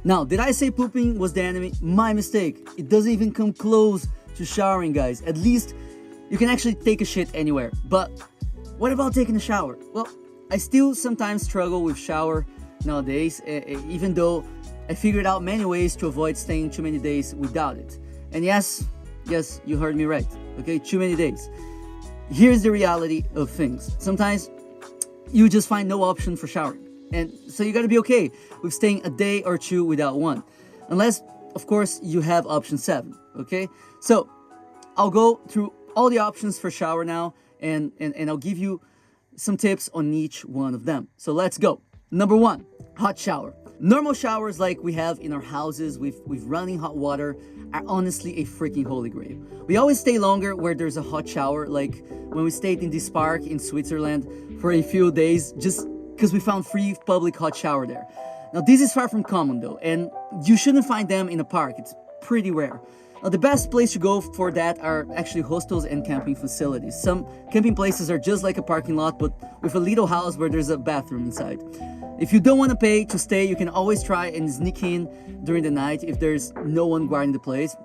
Now, did I say pooping was the enemy? My mistake. It doesn't even come close to showering, guys. At least you can actually take a shit anywhere. But what about taking a shower? Well, I still sometimes struggle with shower nowadays, even though I figured out many ways to avoid staying too many days without it. And yes, you heard me right. Okay, too many days. Here's the reality of things. Sometimes you just find no option for showering. And so you gotta be okay with staying a day or two without one. Unless, of course, you have option 7, okay? So, I'll go through all the options for shower now, and I'll give you some tips on each one of them. So let's go. Number 1, hot shower. Normal showers like we have in our houses with running hot water are honestly a freaking holy grail. We always stay longer where there's a hot shower, like when we stayed in this park in Switzerland for a few days, just because we found free public hot shower there. Now this is far from common though, and you shouldn't find them in a park. It's pretty rare. Now the best place to go for that are actually hostels and camping facilities. Some camping places are just like a parking lot, but with a little house where there's a bathroom inside. If you don't want to pay to stay, you can always try and sneak in during the night if there's no one guarding the place.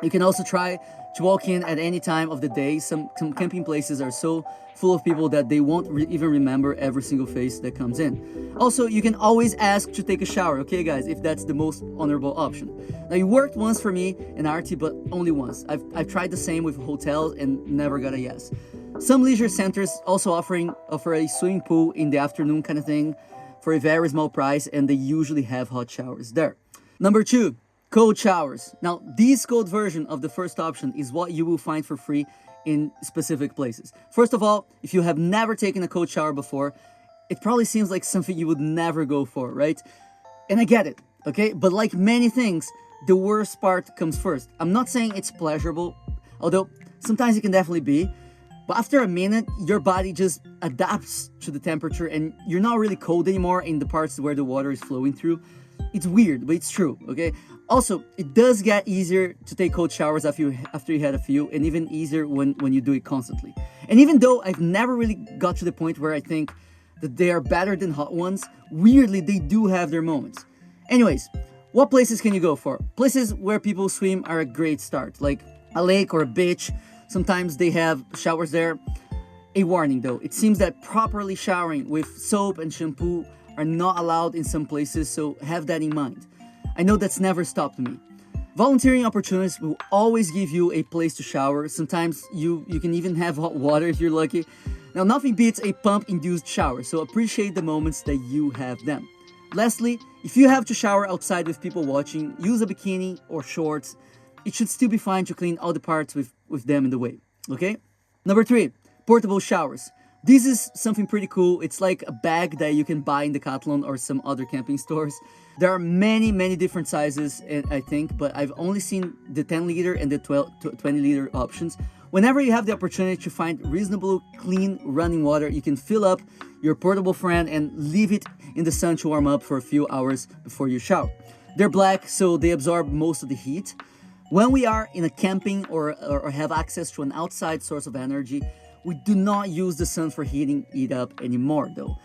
You can also try to walk in at any time of the day. Some camping places are so full of people that they won't even remember every single face that comes in. Also, you can always ask to take a shower, okay guys, if that's the most honorable option. Now it worked once for me in RT, but only once. I've tried the same with hotels and never got a yes. Some leisure centers also offer a swimming pool in the afternoon kind of thing for a very small price, and they usually have hot showers there. Number 2, cold showers. Now, this cold version of the first option is what you will find for free in specific places. First of all, if you have never taken a cold shower before, it probably seems like something you would never go for, right? And I get it, okay? But like many things, the worst part comes first. I'm not saying it's pleasurable, although sometimes it can definitely be. But after a minute, your body just adapts to the temperature and you're not really cold anymore in the parts where the water is flowing through. It's weird, but it's true, okay? Also, it does get easier to take cold showers after you had a few, and even easier when you do it constantly. And even though I've never really got to the point where I think that they are better than hot ones, weirdly, they do have their moments. Anyways, what places can you go for? Places where people swim are a great start, like a lake or a beach. Sometimes they have showers there. A warning though, it seems that properly showering with soap and shampoo are not allowed in some places, so have that in mind. I know that's never stopped me. Volunteering opportunities will always give you a place to shower. Sometimes you can even have hot water if you're lucky. Now nothing beats a pump-induced shower, so appreciate the moments that you have them. Lastly, if you have to shower outside with people watching, use a bikini or shorts. It should still be fine to clean all the parts with them in the way, okay? Number 3, portable showers. This is something pretty cool. It's like a bag that you can buy in Decathlon or some other camping stores. There are many different sizes, I think, but I've only seen the 10 liter and the 20 liter options. Whenever you have the opportunity to find reasonable, clean running water, you can fill up your portable friend and leave it in the sun to warm up for a few hours before you shower. They're black, so they absorb most of the heat. When we are in a camping or have access to an outside source of energy, we do not use the sun for heating it up anymore though.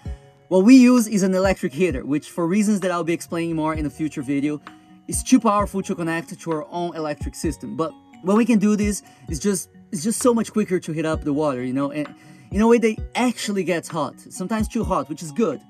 What we use is an electric heater, which for reasons that I'll be explaining more in a future video, is too powerful to connect to our own electric system. But when we can do this, it's just so much quicker to heat up the water, you know, and in a way they actually get hot, sometimes too hot, which is good.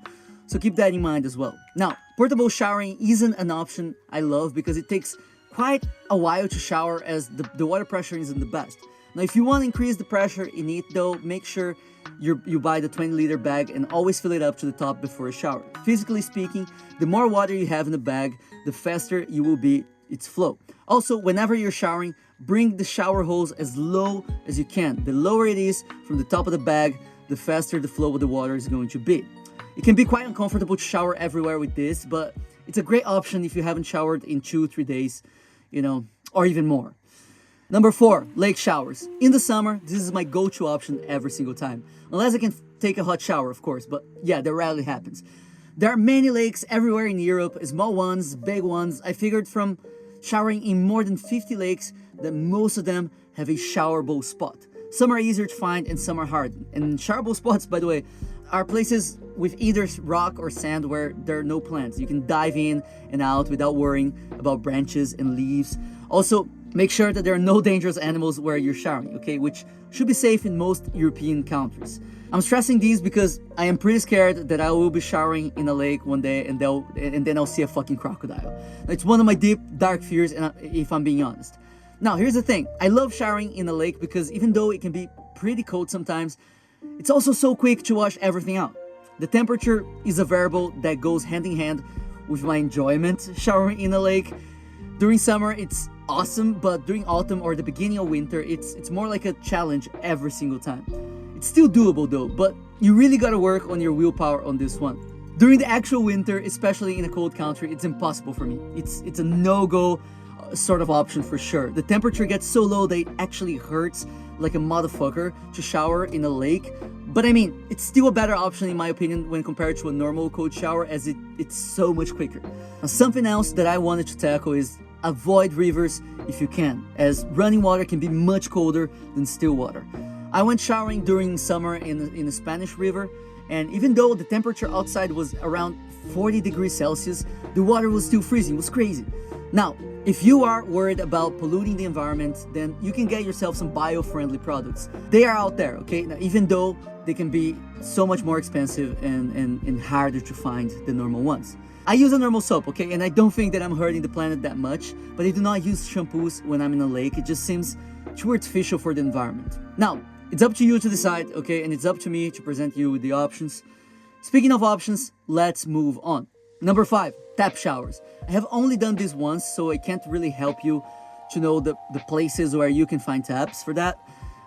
So keep that in mind as well. Now, portable showering isn't an option I love because it takes quite a while to shower as the water pressure isn't the best. Now, if you want to increase the pressure in it though, make sure you buy the 20 liter bag and always fill it up to the top before a shower. Physically speaking, the more water you have in the bag, the faster you will be its flow. Also, whenever you're showering, bring the shower hose as low as you can. The lower it is from the top of the bag, the faster the flow of the water is going to be. It can be quite uncomfortable to shower everywhere with this, but it's a great option if you haven't showered in 2-3 days, you know, or even more. Number 4, lake showers. In the summer, this is my go-to option every single time. Unless I can take a hot shower, of course, but yeah, that rarely happens. There are many lakes everywhere in Europe, small ones, big ones. I figured from showering in more than 50 lakes that most of them have a showerable spot. Some are easier to find and some are hard. And showerable spots, by the way, are places with either rock or sand where there are no plants. You can dive in and out without worrying about branches and leaves. Also, make sure that there are no dangerous animals where you're showering, okay? Which should be safe in most European countries. I'm stressing these because I am pretty scared that I will be showering in a lake one day and then I'll see a fucking crocodile. It's one of my deep, dark fears, and if I'm being honest. Now, here's the thing. I love showering in a lake because even though it can be pretty cold sometimes, it's also so quick to wash everything out. The temperature is a variable that goes hand in hand with my enjoyment showering in a lake. During summer, it's awesome, but during autumn or the beginning of winter, it's more like a challenge every single time. It's still doable though, but you really gotta work on your willpower on this one. During the actual winter, especially in a cold country, it's impossible for me. It's a no-go sort of option for sure. The temperature gets so low that it actually hurts like a motherfucker to shower in a lake. But I mean, it's still a better option in my opinion when compared to a normal cold shower, as it's so much quicker. Now, something else that I wanted to tackle is avoid rivers if you can, as running water can be much colder than still water. I went showering during summer in a Spanish river, and even though the temperature outside was around 40 degrees Celsius, the water was still freezing. It was crazy. Now, if you are worried about polluting the environment, then you can get yourself some bio-friendly products. They are out there, okay? Now, even though they can be so much more expensive and harder to find than normal ones. I use a normal soap, okay? And I don't think that I'm hurting the planet that much, but I do not use shampoos when I'm in a lake. It just seems too artificial for the environment. Now, it's up to you to decide, okay? And it's up to me to present you with the options. Speaking of options, let's move on. Number 5, tap showers. I have only done this once, so I can't really help you to know the places where you can find taps for that.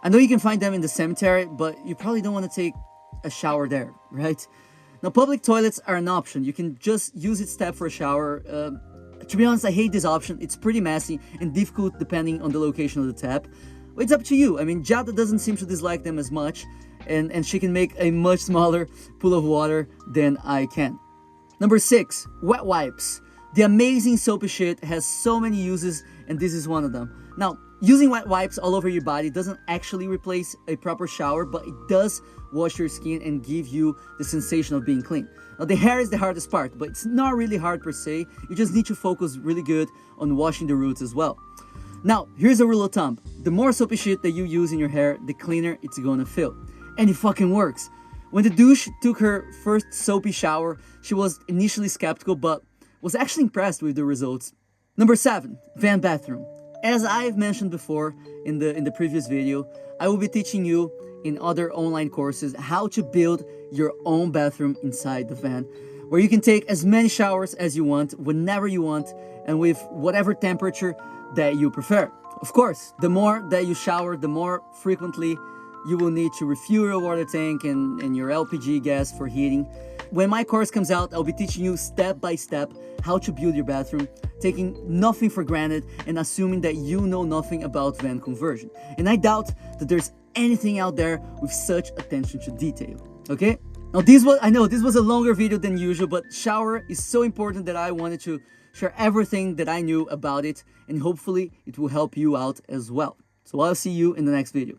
I know you can find them in the cemetery, but you probably don't want to take a shower there, right? Now, public toilets are an option. You can just use its tap for a shower. To be honest, I hate this option. It's pretty messy and difficult depending on the location of the tap. But it's up to you. I mean, Jada doesn't seem to dislike them as much, and she can make a much smaller pool of water than I can. Number 6, wet wipes. The amazing soapy shit has so many uses, and this is one of them. Now, using wet wipes all over your body doesn't actually replace a proper shower, but it does wash your skin and give you the sensation of being clean. Now, the hair is the hardest part, but it's not really hard per se. You just need to focus really good on washing the roots as well. Now, here's a rule of thumb. The more soapy shit that you use in your hair, the cleaner it's gonna feel. And it fucking works. When the douche took her first soapy shower, she was initially skeptical, but was actually impressed with the results. Number 7, van bathroom. As I've mentioned before in the previous video, I will be teaching you in other online courses how to build your own bathroom inside the van, where you can take as many showers as you want, whenever you want, and with whatever temperature that you prefer. Of course, the more that you shower, the more frequently you will need to refuel your water tank and your LPG gas for heating. When my course comes out, I'll be teaching you step by step how to build your bathroom, taking nothing for granted and assuming that you know nothing about van conversion. And I doubt that there's anything out there with such attention to detail, okay? Now I know this was a longer video than usual, but shower is so important that I wanted to share everything that I knew about it, and hopefully it will help you out as well. So I'll see you in the next video.